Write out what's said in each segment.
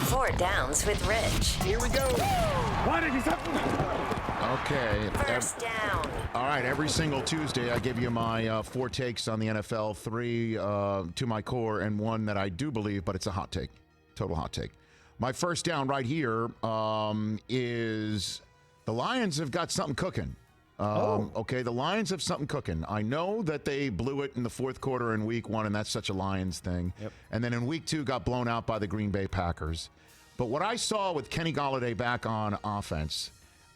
Four Downs with Rich. Here we go. Okay. First down. All right. Every single Tuesday, I give you my 4 takes on the NFL, 3 to my core, and 1 that I do believe, but it's a hot take. Total hot take. My first down right here is the Lions have got something cooking. Okay, the Lions have something cooking. I know that they blew it in the fourth quarter in week 1, and that's such a Lions thing. Yep. And then in week 2, got blown out by the Green Bay Packers. But what I saw with Kenny Golladay back on offense,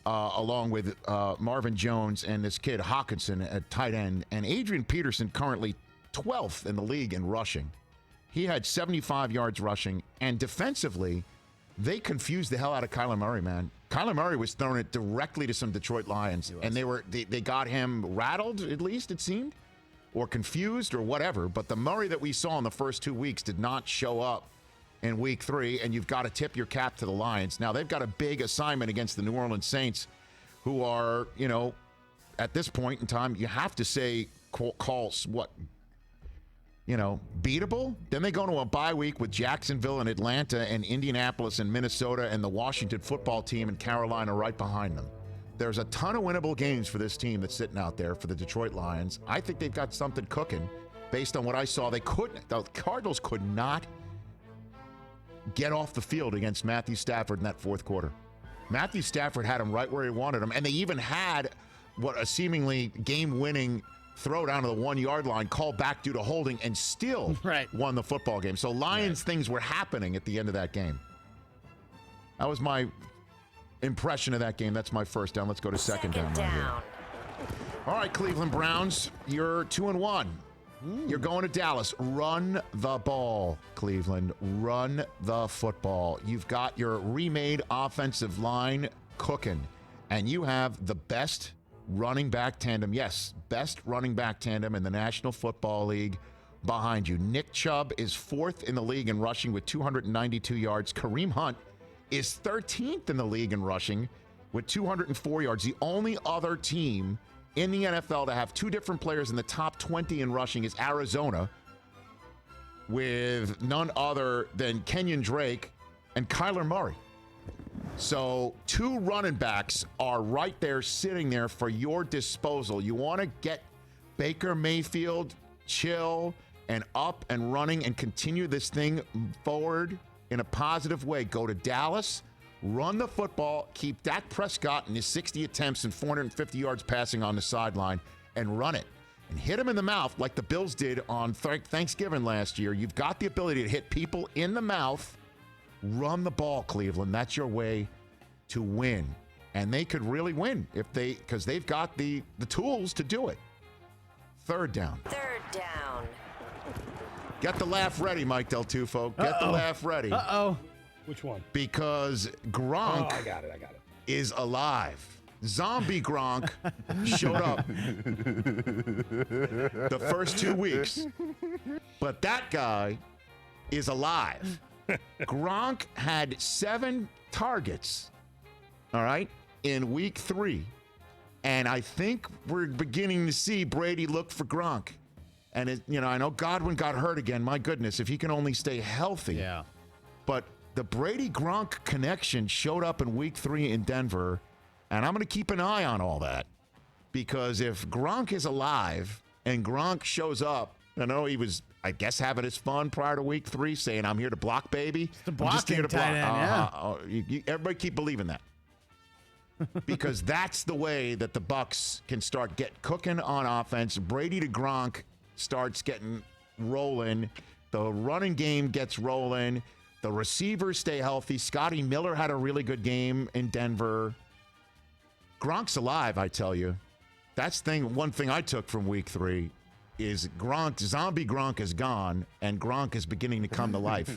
along with Marvin Jones and this kid Hawkinson at tight end, and Adrian Peterson currently 12th in the league in rushing. He had 75 yards rushing, and defensively, they confused the hell out of Kyler Murray, man. Kyler Murray was throwing it directly to some Detroit Lions, and they got him rattled, at least it seemed, or confused or whatever. But the Murray that we saw in the first 2 weeks did not show up in week 3, and you've got to tip your cap to the Lions. Now, they've got a big assignment against the New Orleans Saints, who are, at this point in time, you have to say calls what? Beatable. Then they go to a bye week with Jacksonville and Atlanta and Indianapolis and Minnesota and the Washington football team and Carolina right behind them. There's a ton of winnable games for this team that's sitting out there for the Detroit Lions. I think they've got something cooking based on what I saw. The Cardinals could not get off the field against Matthew Stafford in that fourth quarter. Matthew Stafford had him right where he wanted him, and they even had what a seemingly game-winning throw down to the 1-yard line, called back due to holding, and still won the football game. So Lions things were happening at the end of that game. That was my impression of that game. That's my first down. Let's go to second down. Right here. All right, Cleveland Browns, you're 2-1. You're going to Dallas. Run the ball, Cleveland. Run the football. You've got your remade offensive line cooking, and you have the best running back tandem. Yes, best running back tandem in the National Football League behind you. Nick Chubb is 4th in the league in rushing with 292 yards. Kareem Hunt is 13th in the league in rushing with 204 yards. The only other team in the NFL to have 2 different players in the top 20 in rushing is Arizona, with none other than Kenyon Drake and Kyler Murray. So 2 running backs are right there sitting there for your disposal. You want to get Baker Mayfield chill and up and running and continue this thing forward in a positive way. Go to Dallas, run the football, keep Dak Prescott in his 60 attempts and 450 yards passing on the sideline, and run it. And hit him in the mouth like the Bills did on Thanksgiving last year. You've got the ability to hit people in the mouth. Run the ball, Cleveland. That's your way to win. And they could really win because they've got the tools to do it. Third down. Third down. Get the laugh ready, Mike Del Tufo. Get the laugh ready. Which one? Because Gronk I got it. is alive. Zombie Gronk showed up the first 2 weeks. But that guy is alive. Gronk had 7 targets, all right, in week 3. And I think we're beginning to see Brady look for Gronk. And, I know Godwin got hurt again. My goodness, if he can only stay healthy. Yeah. But the Brady-Gronk connection showed up in week 3 in Denver. And I'm going to keep an eye on all that. Because if Gronk is alive and Gronk shows up, I know he was, I guess, having his fun prior to week 3, saying, I'm here to block, baby. I'm just here to block. Everybody keep believing that. Because that's the way that the Bucs can start cooking on offense. Brady to Gronk starts getting rolling. The running game gets rolling. The receivers stay healthy. Scotty Miller had a really good game in Denver. Gronk's alive, I tell you. That's one thing I took from week 3. Is zombie Gronk is gone, and Gronk is beginning to come to life.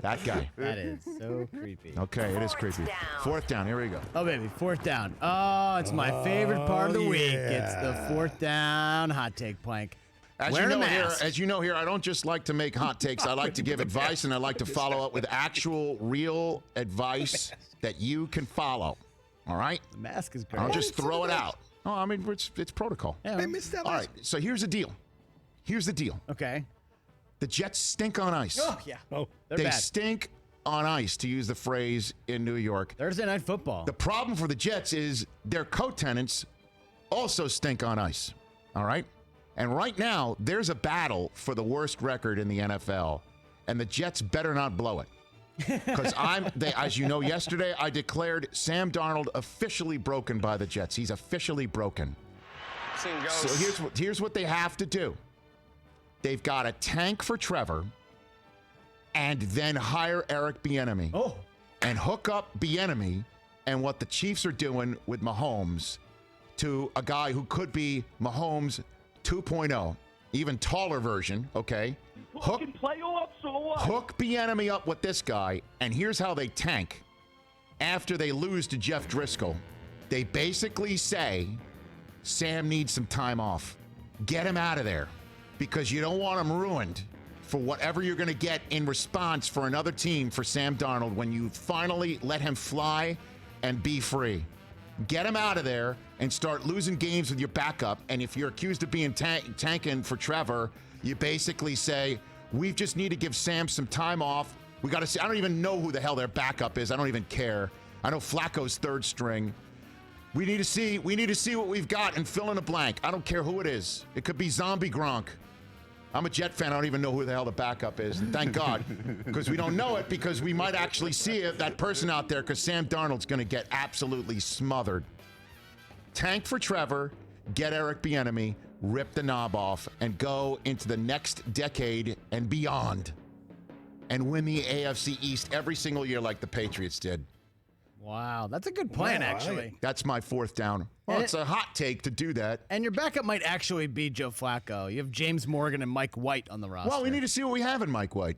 That guy. That is so creepy. Okay, it is creepy. Fourth down, here we go. Oh, baby, fourth down. Oh, it's my favorite part of the week. It's the fourth down hot take plank. As you know here, I don't just like to make hot takes. I like to give advice, and I like to follow up with actual, real advice that you can follow. All right? The mask is great. I'll just throw it out. Oh, I mean, it's protocol. Yeah. I missed that All last right, so here's the deal. Okay. The Jets stink on ice. Oh, yeah. Oh, They're They bad. stink on ice, to use the phrase in New York. Thursday Night Football. The problem for the Jets is their co-tenants also stink on ice. All right? And right now, there's a battle for the worst record in the NFL, and the Jets better not blow it. Because as you know, yesterday I declared Sam Darnold officially broken by the Jets. He's officially broken. So here's what they have to do. They've got to tank for Trevor and then hire Eric Bieniemy. Oh. And hook up Bieniemy and what the Chiefs are doing with Mahomes to a guy who could be Mahomes 2.0, even taller version, okay? Hook Bieniemy up with this guy, and here's how they tank. After they lose to Jeff Driscoll, they basically say, Sam needs some time off. Get him out of there, because you don't want him ruined for whatever you're going to get in response for another team for Sam Darnold when you finally let him fly and be free. Get him out of there and start losing games with your backup. And if you're accused of being tanking for Trevor, you basically say, we just need to give Sam some time off. We got to see. I don't even know who the hell their backup is. I don't even care. I know Flacco's third string. We need to see what we've got and fill in a blank. I don't care who it is. It could be Zombie Gronk. I'm a Jet fan. I don't even know who the hell the backup is. And thank God, because we don't know it, because we might actually see that person out there, because Sam Darnold's going to get absolutely smothered. Tank for Trevor, get Eric Bieniemy, rip the knob off, and go into the next decade and beyond and win the AFC East every single year like the Patriots did. Wow, that's a good plan, actually. That's my fourth down. Well, it's a hot take to do that. And your backup might actually be Joe Flacco. You have James Morgan and Mike White on the roster. Well, we need to see what we have in Mike White.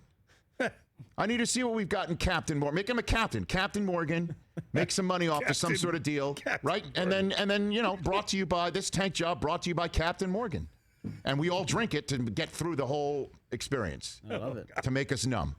I need to see what we've got in Captain Morgan. Make him a captain. Captain Morgan. Make some money off of some sort of deal. Right? And then, you know, brought to you by this tank job, brought to you by Captain Morgan. And we all drink it to get through the whole experience. I love it. To make us numb.